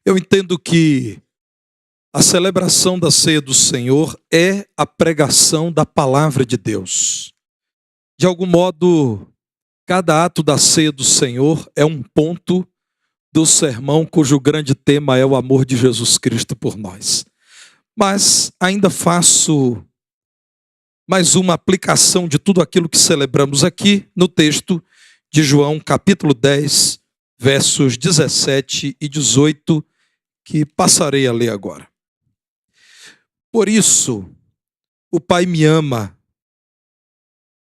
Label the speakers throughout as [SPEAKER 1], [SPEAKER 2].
[SPEAKER 1] Eu entendo que a celebração da ceia do Senhor é a pregação da palavra de Deus. De algum modo, cada ato da ceia do Senhor é um ponto do sermão cujo grande tema é o amor de Jesus Cristo por nós. Mas ainda faço mais uma aplicação de tudo aquilo que celebramos aqui no texto de João, capítulo 10, versos 17 e 18, que passarei a ler agora. Por isso, o Pai me ama,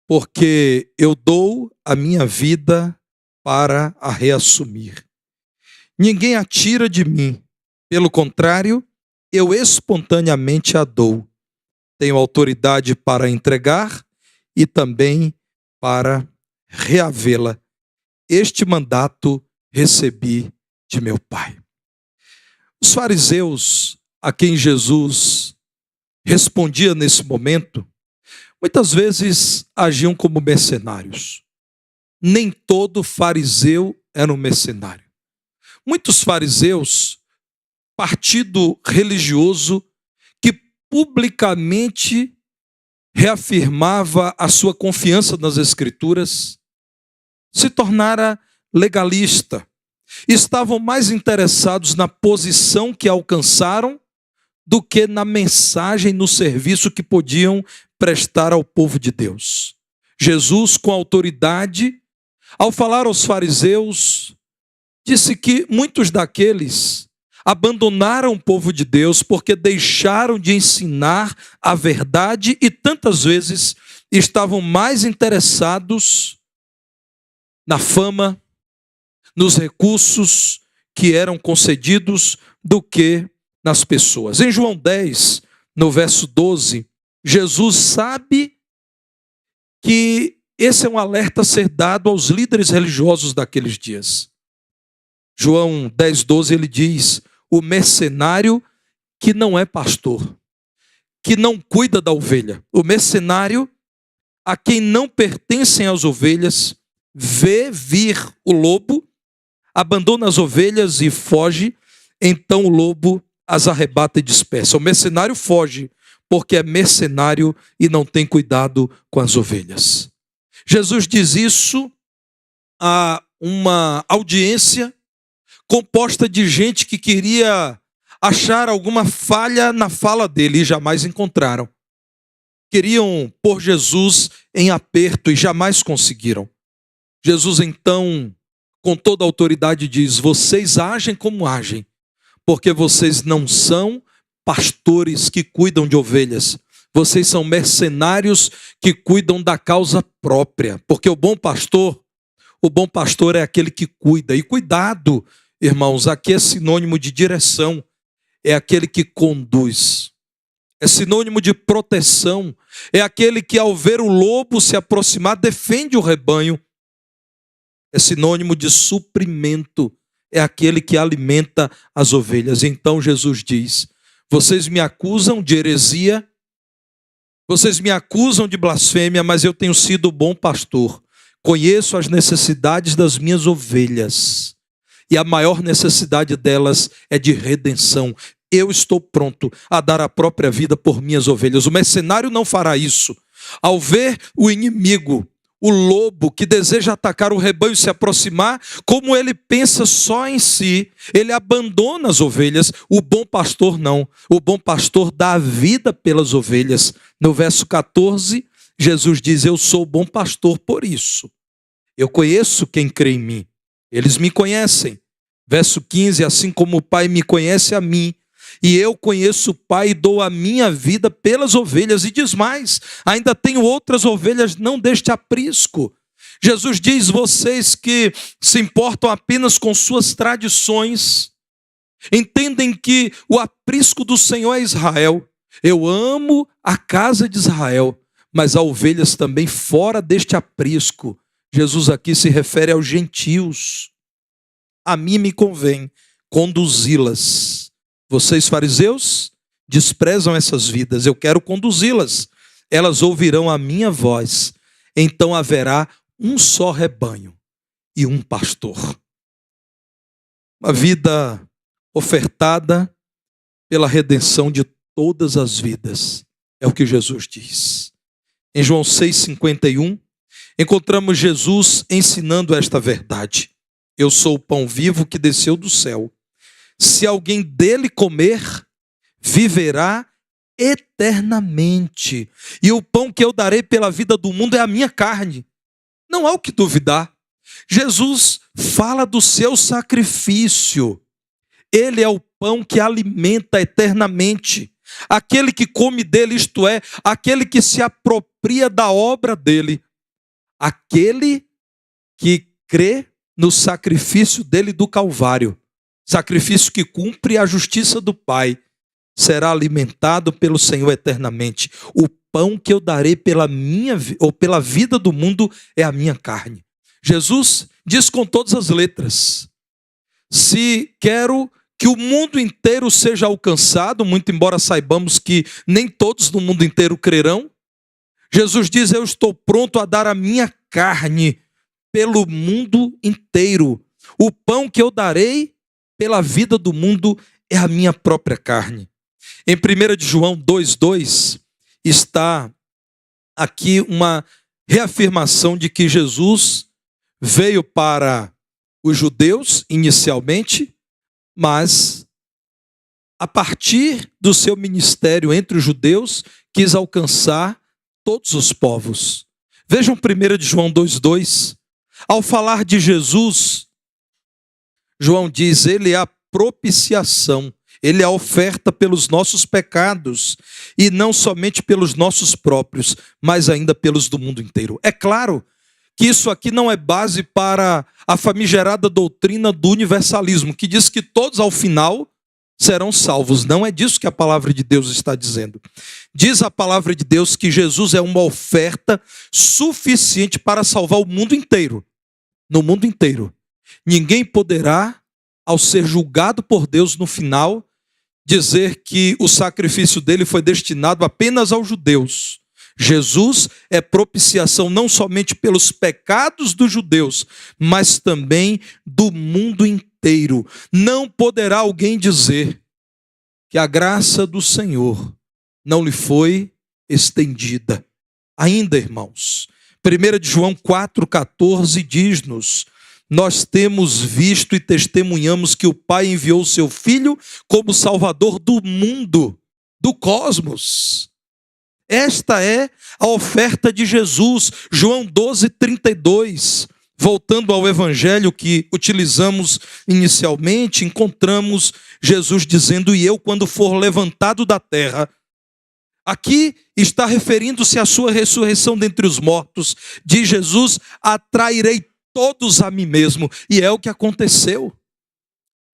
[SPEAKER 1] porque eu dou a minha vida para a reassumir. Ninguém a tira de mim, pelo contrário, eu espontaneamente a dou. Tenho autoridade para entregar e também para reavê-la. Este mandato recebi de meu Pai. Os fariseus a quem Jesus respondia nesse momento, muitas vezes agiam como mercenários. Nem todo fariseu era um mercenário. Muitos fariseus, partido religioso que publicamente reafirmava a sua confiança nas Escrituras, se tornara legalista. Estavam mais interessados na posição que alcançaram do que na mensagem, no serviço que podiam prestar ao povo de Deus. Jesus, com autoridade, ao falar aos fariseus, disse que muitos daqueles abandonaram o povo de Deus porque deixaram de ensinar a verdade e tantas vezes estavam mais interessados na fama, nos recursos que eram concedidos do que nas pessoas. Em João 10, no verso 12, Jesus sabe que esse é um alerta a ser dado aos líderes religiosos daqueles dias. João 10, 12, ele diz: o mercenário que não é pastor, que não cuida da ovelha, o mercenário a quem não pertencem as ovelhas, vê vir o lobo, abandona as ovelhas e foge, então o lobo as arrebata e dispersa. O mercenário foge porque é mercenário e não tem cuidado com as ovelhas. Jesus diz isso a uma audiência composta de gente que queria achar alguma falha na fala dele e jamais encontraram. Queriam pôr Jesus em aperto e jamais conseguiram. Jesus então, com toda a autoridade, diz: vocês agem como agem, porque vocês não são pastores que cuidam de ovelhas. Vocês são mercenários que cuidam da causa própria. Porque o bom pastor é aquele que cuida. E cuidado, irmãos, aqui é sinônimo de direção. É aquele que conduz. É sinônimo de proteção. É aquele que, ao ver o lobo se aproximar, defende o rebanho. É sinônimo de suprimento. É aquele que alimenta as ovelhas. Então Jesus diz: vocês me acusam de heresia, vocês me acusam de blasfêmia, mas eu tenho sido bom pastor. Conheço as necessidades das minhas ovelhas. E a maior necessidade delas é de redenção. Eu estou pronto a dar a própria vida por minhas ovelhas. O mercenário não fará isso. Ao ver o inimigo, o lobo que deseja atacar o rebanho se aproximar, como ele pensa só em si, ele abandona as ovelhas. O bom pastor não. O bom pastor dá a vida pelas ovelhas. No verso 14, Jesus diz: eu sou o bom pastor por isso. Eu conheço quem crê em mim. Eles me conhecem. Verso 15, assim como o Pai me conhece a mim, e eu conheço o Pai e dou a minha vida pelas ovelhas. E diz mais: ainda tenho outras ovelhas, não deste aprisco. Jesus diz: vocês que se importam apenas com suas tradições, entendem que o aprisco do Senhor é Israel. Eu amo a casa de Israel, mas há ovelhas também fora deste aprisco. Jesus aqui se refere aos gentios. A mim me convém conduzi-las. Vocês, fariseus, desprezam essas vidas. Eu quero conduzi-las. Elas ouvirão a minha voz. Então haverá um só rebanho e um pastor. Uma vida ofertada pela redenção de todas as vidas. É o que Jesus diz. Em João 6,51, encontramos Jesus ensinando esta verdade. Eu sou o pão vivo que desceu do céu. Se alguém dele comer, viverá eternamente. E o pão que eu darei pela vida do mundo é a minha carne. Não há o que duvidar. Jesus fala do seu sacrifício. Ele é o pão que alimenta eternamente. Aquele que come dele, isto é, aquele que se apropria da obra dele. Aquele que crê no sacrifício dele do Calvário. Sacrifício que cumpre a justiça do Pai. Será alimentado pelo Senhor eternamente. O pão que eu darei pela vida do mundo é a minha carne. Jesus diz com todas as letras: se quero que o mundo inteiro seja alcançado, muito embora saibamos que nem todos no mundo inteiro crerão, Jesus diz: eu estou pronto a dar a minha carne pelo mundo inteiro. O pão que eu darei pela vida do mundo é a minha própria carne. Em 1 João 2,2 está aqui uma reafirmação de que Jesus veio para os judeus inicialmente, mas a partir do seu ministério entre os judeus, quis alcançar todos os povos. Vejam 1 João 2,2. Ao falar de Jesus, João diz: ele é a propiciação, ele é a oferta pelos nossos pecados, e não somente pelos nossos próprios, mas ainda pelos do mundo inteiro. É claro que isso aqui não é base para a famigerada doutrina do universalismo, que diz que todos ao final serão salvos. Não é disso que a palavra de Deus está dizendo. Diz a palavra de Deus que Jesus é uma oferta suficiente para salvar o mundo inteiro. No mundo inteiro. Ninguém poderá, ao ser julgado por Deus no final, dizer que o sacrifício dele foi destinado apenas aos judeus. Jesus é propiciação não somente pelos pecados dos judeus, mas também do mundo inteiro. Não poderá alguém dizer que a graça do Senhor não lhe foi estendida. Ainda, irmãos, 1 João 4,14 diz-nos: nós temos visto e testemunhamos que o Pai enviou o seu Filho como Salvador do mundo, do cosmos. Esta é a oferta de Jesus. João 12,32. Voltando ao evangelho que utilizamos inicialmente, encontramos Jesus dizendo: e eu, quando for levantado da terra. Aqui está referindo-se à sua ressurreição dentre os mortos. Diz Jesus: atrairei todos a mim mesmo. E é o que aconteceu.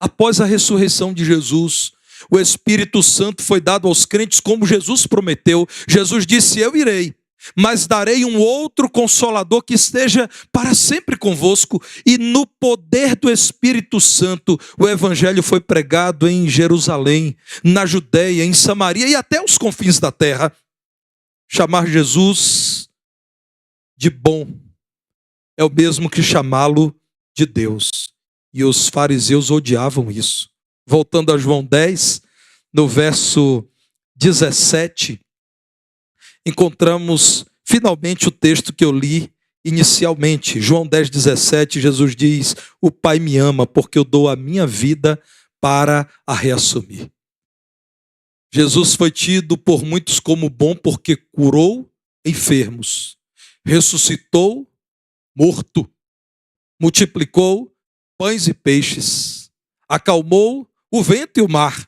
[SPEAKER 1] Após a ressurreição de Jesus, o Espírito Santo foi dado aos crentes como Jesus prometeu. Jesus disse: eu irei, mas darei um outro Consolador que esteja para sempre convosco. E no poder do Espírito Santo, o Evangelho foi pregado em Jerusalém, na Judeia, em Samaria e até os confins da terra. Chamar Jesus de bom é o mesmo que chamá-lo de Deus. E os fariseus odiavam isso. Voltando a João 10, no verso 17, encontramos finalmente o texto que eu li inicialmente. João 10, 17, Jesus diz: o Pai me ama porque eu dou a minha vida para a reassumir. Jesus foi tido por muitos como bom porque curou enfermos, ressuscitou morto, multiplicou pães e peixes, acalmou o vento e o mar.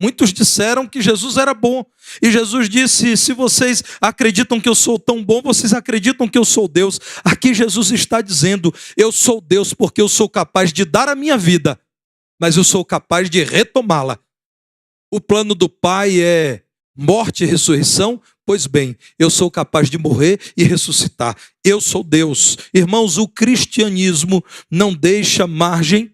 [SPEAKER 1] Muitos disseram que Jesus era bom. E Jesus disse: se vocês acreditam que eu sou tão bom, vocês acreditam que eu sou Deus. Aqui Jesus está dizendo: eu sou Deus porque eu sou capaz de dar a minha vida, mas eu sou capaz de retomá-la. O plano do Pai é morte e ressurreição. Pois bem, eu sou capaz de morrer e ressuscitar. Eu sou Deus. Irmãos, o cristianismo não deixa margem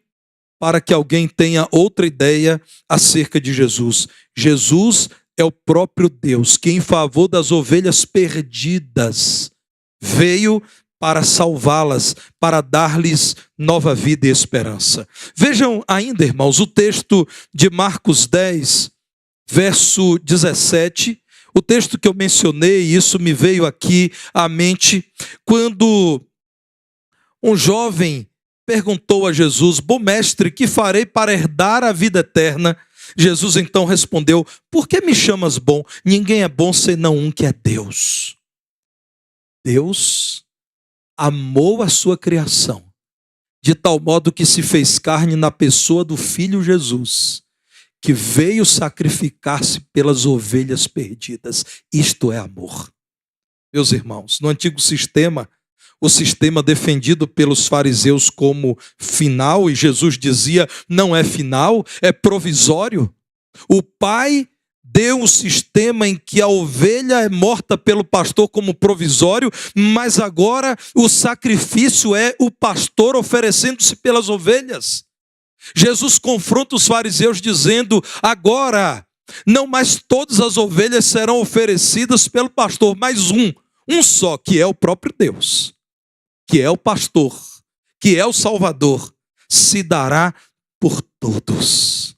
[SPEAKER 1] para que alguém tenha outra ideia acerca de Jesus. Jesus é o próprio Deus, que em favor das ovelhas perdidas veio para salvá-las, para dar-lhes nova vida e esperança. Vejam ainda, irmãos, o texto de Marcos 10, verso 17, o texto que eu mencionei, isso me veio aqui à mente, quando um jovem perguntou a Jesus: bom mestre, que farei para herdar a vida eterna? Jesus então respondeu: por que me chamas bom? Ninguém é bom senão um, que é Deus. Deus amou a sua criação de tal modo que se fez carne na pessoa do Filho Jesus, que veio sacrificar-se pelas ovelhas perdidas. Isto é amor. Meus irmãos, no antigo sistema, o sistema defendido pelos fariseus como final, e Jesus dizia: não é final, é provisório. O Pai deu um sistema em que a ovelha é morta pelo pastor como provisório, mas agora o sacrifício é o pastor oferecendo-se pelas ovelhas. Jesus confronta os fariseus dizendo: agora não mais todas as ovelhas serão oferecidas pelo pastor, mas um só, que é o próprio Deus, que é o pastor, que é o Salvador, se dará por todos.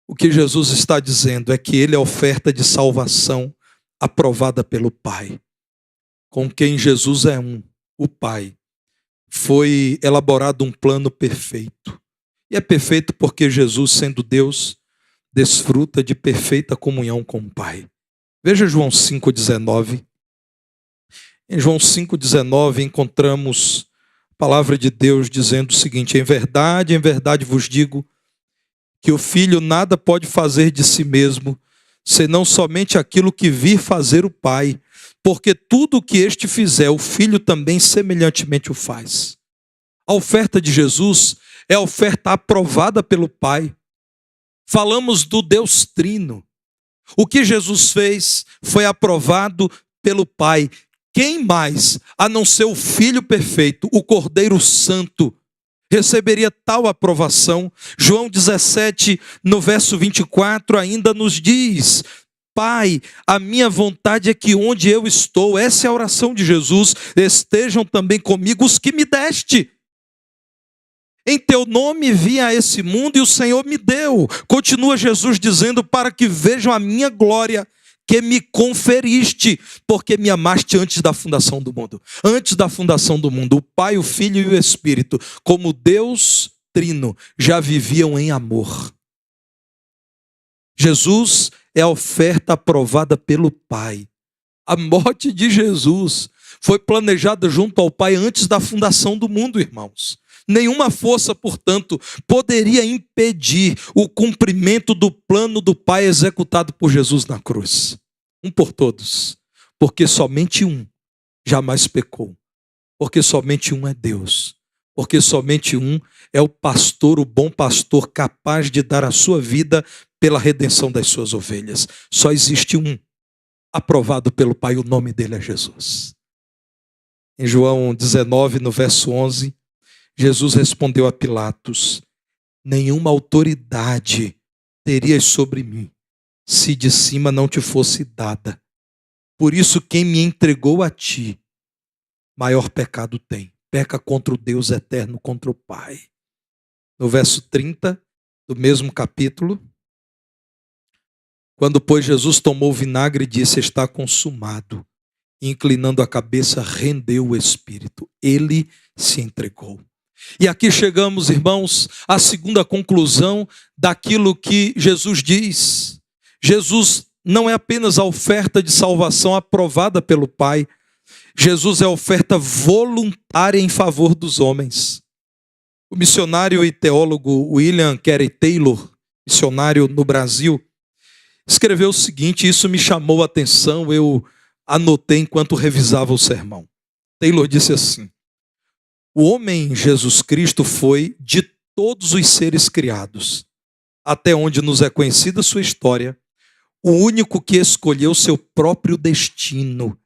[SPEAKER 1] O que Jesus está dizendo é que ele é a oferta de salvação aprovada pelo Pai, com quem Jesus é um, o Pai. Foi elaborado um plano perfeito. E é perfeito porque Jesus, sendo Deus, desfruta de perfeita comunhão com o Pai. Veja João 5,19. Em João 5,19 encontramos a palavra de Deus dizendo o seguinte: em verdade vos digo, que o Filho nada pode fazer de si mesmo, senão somente aquilo que vir fazer o Pai, porque tudo o que este fizer, o Filho também semelhantemente o faz. A oferta de Jesus é a oferta aprovada pelo Pai. Falamos do Deus Trino. O que Jesus fez foi aprovado pelo Pai. Quem mais, a não ser o Filho perfeito, o Cordeiro Santo, receberia tal aprovação? João 17, no verso 24, ainda nos diz: Pai, a minha vontade é que onde eu estou, essa é a oração de Jesus, estejam também comigo os que me deste. Em teu nome vim a esse mundo e o Senhor me deu. Continua Jesus dizendo: para que vejam a minha glória, que me conferiste, porque me amaste antes da fundação do mundo. Antes da fundação do mundo, o Pai, o Filho e o Espírito, como Deus Trino, já viviam em amor. Jesus é a oferta aprovada pelo Pai. A morte de Jesus foi planejada junto ao Pai antes da fundação do mundo, irmãos. Nenhuma força, portanto, poderia impedir o cumprimento do plano do Pai executado por Jesus na cruz. Um por todos, porque somente um jamais pecou, porque somente um é Deus, porque somente um é o pastor, o bom pastor, capaz de dar a sua vida pela redenção das suas ovelhas. Só existe um, aprovado pelo Pai, o nome dele é Jesus. Em João 19, no verso 11, Jesus respondeu a Pilatos: nenhuma autoridade terias sobre mim, se de cima não te fosse dada. Por isso quem me entregou a ti, maior pecado tem. Peca contra o Deus eterno, contra o Pai. No verso 30 do mesmo capítulo, quando, pois, Jesus tomou o vinagre e disse: está consumado, e inclinando a cabeça, rendeu o Espírito. Ele se entregou. E aqui chegamos, irmãos, à segunda conclusão daquilo que Jesus diz. Jesus não é apenas a oferta de salvação aprovada pelo Pai. Jesus é a oferta voluntária em favor dos homens. O missionário e teólogo William Carey Taylor, missionário no Brasil, escreveu o seguinte, isso me chamou a atenção, eu anotei enquanto revisava o sermão. Taylor disse assim: o homem Jesus Cristo foi, de todos os seres criados, até onde nos é conhecida sua história, o único que escolheu seu próprio destino,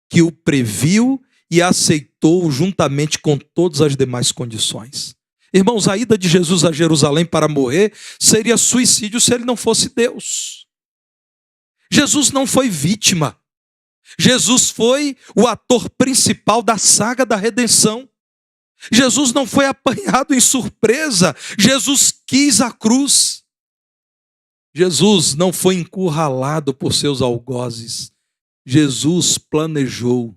[SPEAKER 1] que o previu e aceitou juntamente com todas as demais condições. Irmãos, a ida de Jesus a Jerusalém para morrer seria suicídio se ele não fosse Deus. Jesus não foi vítima. Jesus foi o ator principal da saga da redenção. Jesus não foi apanhado em surpresa. Jesus quis a cruz. Jesus não foi encurralado por seus algozes. Jesus planejou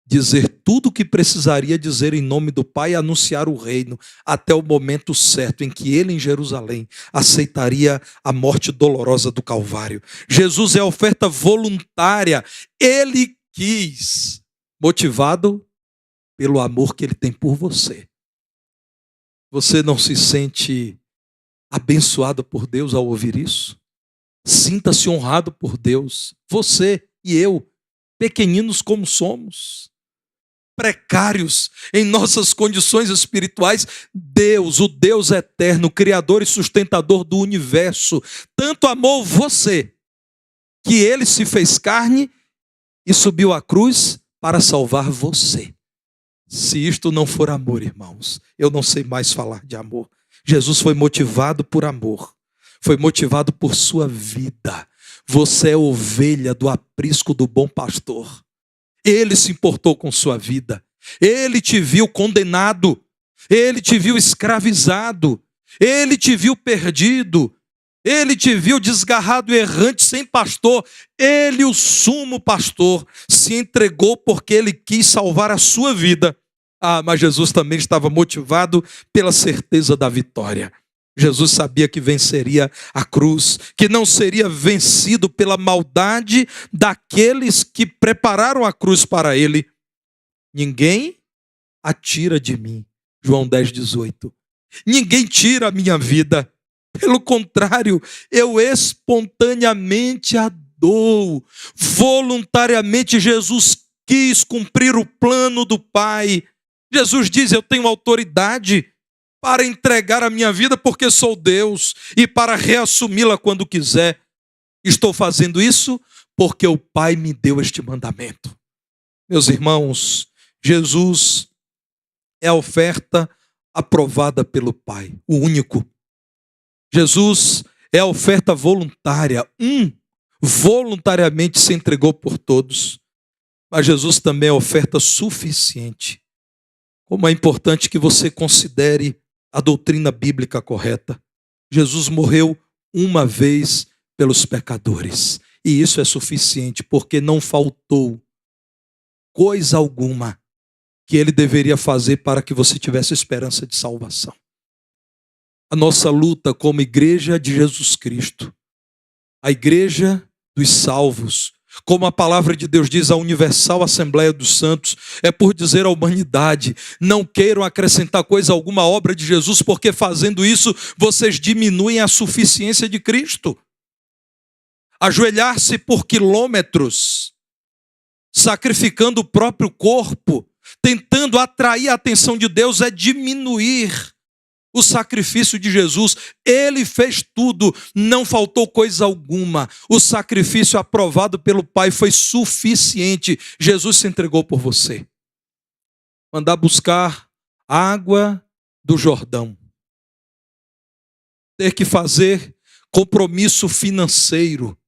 [SPEAKER 1] dizer tudo o que precisaria dizer em nome do Pai e anunciar o reino até o momento certo em que ele, em Jerusalém, aceitaria a morte dolorosa do Calvário. Jesus é a oferta voluntária. Ele quis, motivado pelo amor que ele tem por você. Você não se sente abençoado por Deus ao ouvir isso? Sinta-se honrado por Deus. Você e eu, pequeninos como somos, precários em nossas condições espirituais, Deus, o Deus eterno, Criador e sustentador do universo, tanto amou você, que ele se fez carne e subiu à cruz para salvar você. Se isto não for amor, irmãos, eu não sei mais falar de amor. Jesus foi motivado por amor, foi motivado por sua vida. Você é ovelha do aprisco do bom pastor. Ele se importou com sua vida. Ele te viu condenado. Ele te viu escravizado. Ele te viu perdido. Ele te viu desgarrado e errante, sem pastor. Ele, o sumo pastor, se entregou porque ele quis salvar a sua vida. Mas Jesus também estava motivado pela certeza da vitória. Jesus sabia que venceria a cruz, que não seria vencido pela maldade daqueles que prepararam a cruz para ele. Ninguém a tira de mim. João 10:18. Ninguém tira a minha vida. Pelo contrário, eu espontaneamente a dou. Voluntariamente Jesus quis cumprir o plano do Pai. Jesus diz: eu tenho autoridade para entregar a minha vida porque sou Deus e para reassumi-la quando quiser. Estou fazendo isso porque o Pai me deu este mandamento. Meus irmãos, Jesus é a oferta aprovada pelo Pai, o único. Jesus é a oferta voluntária, voluntariamente se entregou por todos. Mas Jesus também é a oferta suficiente. Como é importante que você considere a doutrina bíblica correta. Jesus morreu uma vez pelos pecadores. E isso é suficiente, porque não faltou coisa alguma que ele deveria fazer para que você tivesse esperança de salvação. A nossa luta como igreja de Jesus Cristo, a igreja dos salvos, como a palavra de Deus diz, a universal Assembleia dos Santos, é por dizer à humanidade: não queiram acrescentar coisa alguma à obra de Jesus, porque fazendo isso vocês diminuem a suficiência de Cristo. Ajoelhar-se por quilômetros, sacrificando o próprio corpo, tentando atrair a atenção de Deus, é diminuir o sacrifício de Jesus. Ele fez tudo, não faltou coisa alguma. O sacrifício aprovado pelo Pai foi suficiente. Jesus se entregou por você. Mandar buscar água do Jordão. Ter que fazer compromisso financeiro.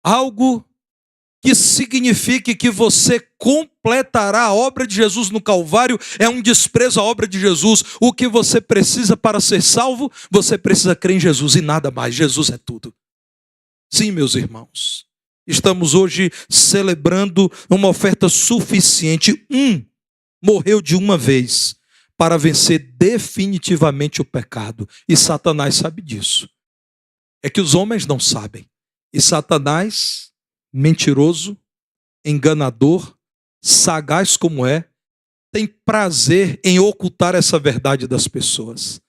[SPEAKER 1] Algo que signifique que você completará a obra de Jesus no Calvário, é um desprezo à obra de Jesus. O que você precisa para ser salvo, você precisa crer em Jesus e nada mais. Jesus é tudo. Sim, meus irmãos, estamos hoje celebrando uma oferta suficiente. Morreu de uma vez para vencer definitivamente o pecado. E Satanás sabe disso. É que os homens não sabem. E Satanás, mentiroso, enganador, sagaz como é, tem prazer em ocultar essa verdade das pessoas.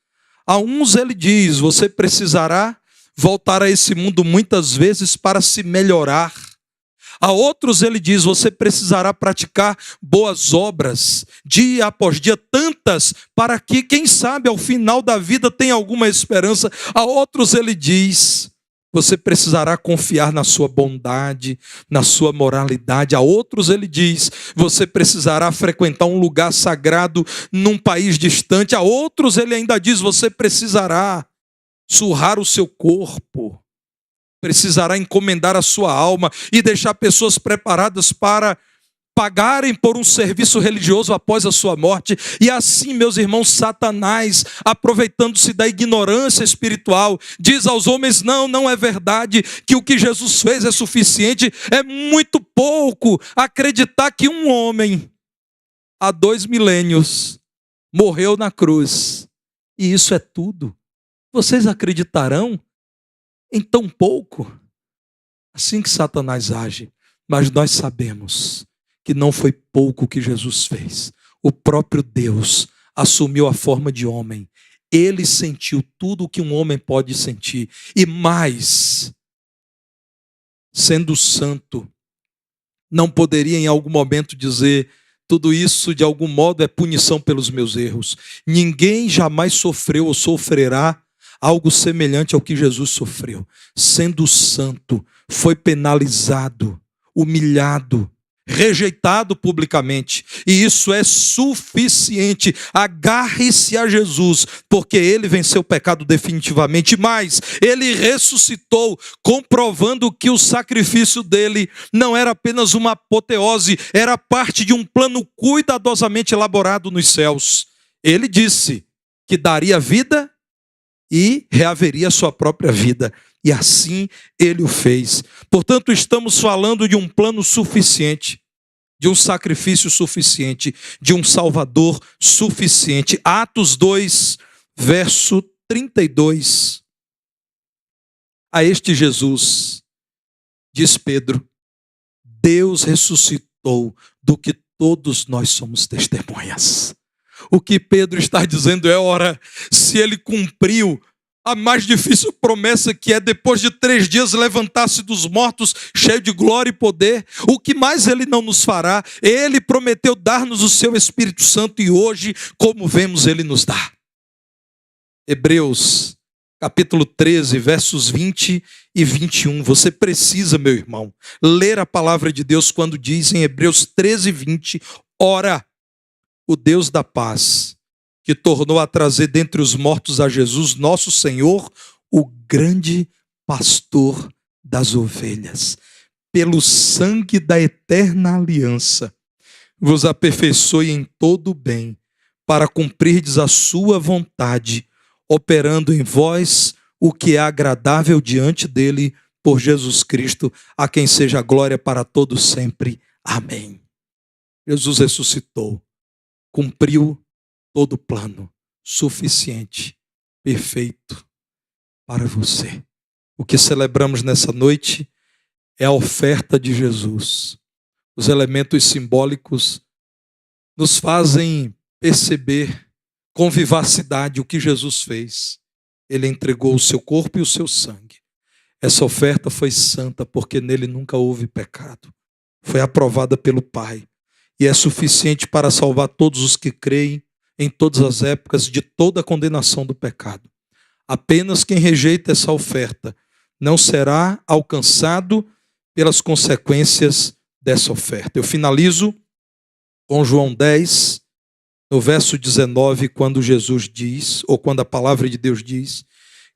[SPEAKER 1] A uns ele diz: você precisará voltar a esse mundo muitas vezes para se melhorar. A outros ele diz: você precisará praticar boas obras, dia após dia, tantas, para que, quem sabe, ao final da vida tenha alguma esperança. A outros ele diz: você precisará confiar na sua bondade, na sua moralidade. A outros ele diz: você precisará frequentar um lugar sagrado num país distante. A outros ele ainda diz: você precisará surrar o seu corpo. precisará encomendar a sua alma e deixar pessoas preparadas para pagarem por um serviço religioso após a sua morte. E assim, meus irmãos, Satanás, aproveitando-se da ignorância espiritual, diz aos homens: não é verdade que o que Jesus fez é suficiente. É muito pouco acreditar que um homem, há 2 milênios, morreu na cruz, e isso é tudo. Vocês acreditarão em tão pouco? Assim que Satanás age. Mas nós sabemos que não foi pouco que Jesus fez. O próprio Deus assumiu a forma de homem. Ele sentiu tudo o que um homem pode sentir. E mais, sendo santo, não poderia em algum momento dizer: tudo isso de algum modo é punição pelos meus erros. Ninguém jamais sofreu ou sofrerá algo semelhante ao que Jesus sofreu. Sendo santo, foi penalizado, humilhado, rejeitado publicamente, e isso é suficiente. Agarre-se a Jesus, porque ele venceu o pecado definitivamente, mas ele ressuscitou, comprovando que o sacrifício dele não era apenas uma apoteose, era parte de um plano cuidadosamente elaborado nos céus. Ele disse que daria vida e reaveria a sua própria vida. E assim ele o fez. Portanto, estamos falando de um plano suficiente, de um sacrifício suficiente, de um Salvador suficiente. Atos 2, verso 32. A este Jesus, diz Pedro, Deus ressuscitou, do que todos nós somos testemunhas. O que Pedro está dizendo é: ora, se ele cumpriu a mais difícil promessa, que é depois de 3 dias levantar-se dos mortos, cheio de glória e poder, o que mais ele não nos fará? Ele prometeu dar-nos o seu Espírito Santo, e hoje, como vemos, ele nos dá. Hebreus, capítulo 13, versos 20 e 21. Você precisa, meu irmão, ler a palavra de Deus quando diz em Hebreus 13, 20, ora, o Deus da paz, que tornou a trazer dentre os mortos a Jesus, nosso Senhor, o grande pastor das ovelhas, pelo sangue da eterna aliança, vos aperfeiçoe em todo o bem, para cumprirdes a sua vontade, operando em vós o que é agradável diante dele, por Jesus Cristo, a quem seja a glória para todos sempre. Amém. Jesus ressuscitou, cumpriu todo o plano, suficiente, perfeito para você. O que celebramos nessa noite é a oferta de Jesus. Os elementos simbólicos nos fazem perceber com vivacidade o que Jesus fez. Ele entregou o seu corpo e o seu sangue. Essa oferta foi santa, porque nele nunca houve pecado. Foi aprovada pelo Pai e é suficiente para salvar todos os que creem, em todas as épocas, de toda a condenação do pecado. Apenas quem rejeita essa oferta não será alcançado pelas consequências dessa oferta. Eu finalizo com João 10, no verso 19, quando Jesus diz, ou quando a palavra de Deus diz,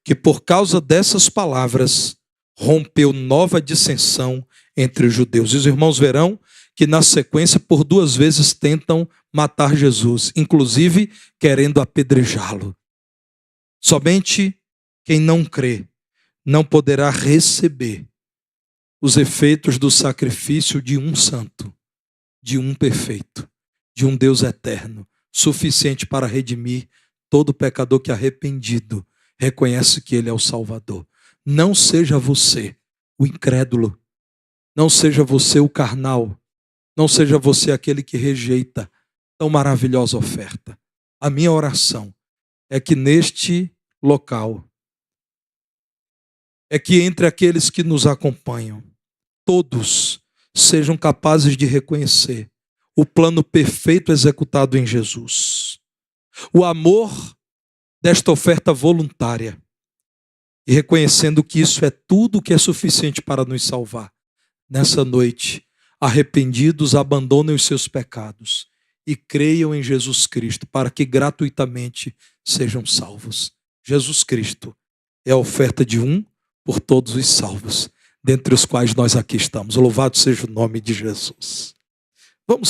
[SPEAKER 1] que por causa dessas palavras rompeu nova dissensão entre os judeus. E os irmãos verão que na sequência por 2 vezes tentam matar Jesus, inclusive querendo apedrejá-lo. Somente quem não crê não poderá receber os efeitos do sacrifício de um santo, de um perfeito, de um Deus eterno, suficiente para redimir todo pecador que arrependido reconhece que ele é o Salvador. Não seja você o incrédulo, não seja você o carnal, não seja você aquele que rejeita tão maravilhosa oferta. A minha oração é que neste local, é que entre aqueles que nos acompanham, todos sejam capazes de reconhecer o plano perfeito executado em Jesus, o amor desta oferta voluntária, e reconhecendo que isso é tudo que é suficiente para nos salvar. Nessa noite, arrependidos, abandonem os seus pecados e creiam em Jesus Cristo, para que gratuitamente sejam salvos. Jesus Cristo é a oferta de um por todos os salvos, dentre os quais nós aqui estamos. Louvado seja o nome de Jesus. Vamos